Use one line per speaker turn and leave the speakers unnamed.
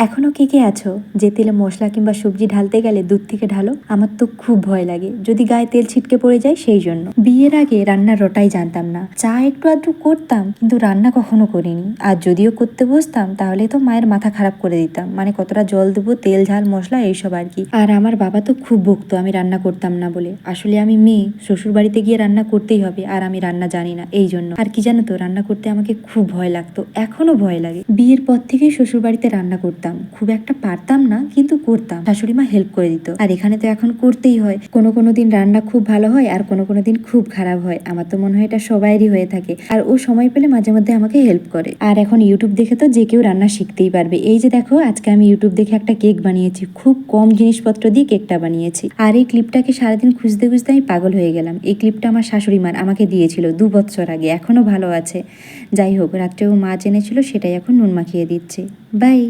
এখনো কে কে আছো যে তেলে মশলা কিংবা সবজি ঢালতে গেলে দুধ থেকে ঢালো? আমার তো খুব ভয় লাগে যদি গায়ে তেল ছিটকে পড়ে যায়। সেই জন্য বিয়ের আগে রান্নার রটাই জানতাম না। চা একটু আধটু করতাম, কিন্তু রান্না কখনো করিনি। আর যদিও করতে বসতাম তাহলে তো মায়ের মাথা খারাপ করে দিতাম, মানে কতটা জল দেবো, তেল ঝাল মশলা এইসব আর কি। আর আমার বাবা তো খুব বকতো আমি রান্না করতাম না বলে। আসলে আমি মেয়ে, শ্বশুর বাড়িতে গিয়ে রান্না করতেই হবে, আর আমি রান্না জানি না এই জন্য। আর কি জানো তো, রান্না করতে আমাকে খুব ভয় লাগতো, এখনো ভয় লাগে। বিয়ের পর থেকেই শ্বশুর বাড়িতে রান্না করতাম, খুব একটা পারতাম না কিন্তু করতাম, শাশুড়ি মা হেল্প করে দিত। আর এখানে তো এখন করতেই হয়। কোনো কোনো দিন রান্না খুব ভালো হয় আর কোনো কোনো দিন খুব খারাপ হয়। আমার তো মনে হয় এটা সবাইরই হয়ে থাকে। আর ও সময় পেলে মাঝে মধ্যে আমাকে হেল্প করে। আর এখন ইউটিউব দেখে তো যে কেউ রান্না শিখতেই পারবে। এই যে দেখো, আজকে আমি ইউটিউব দেখে একটা কেক বানিয়েছি, খুব কম জিনিসপত্র দিয়ে কেকটা বানিয়েছি। আর এই ক্লিপটাকে সারাদিন খুঁজতে খুঁজতে আমি পাগল হয়ে গেলাম। এই ক্লিপটা আমার শাশুড়ি মা আমাকে দিয়েছিল 2 বছর আগে, এখনো ভালো আছে। যাই হোক, রাত্রেও মাছ এনেছিল, সেটাই এখন নুন মাখিয়ে দিচ্ছি। বাই।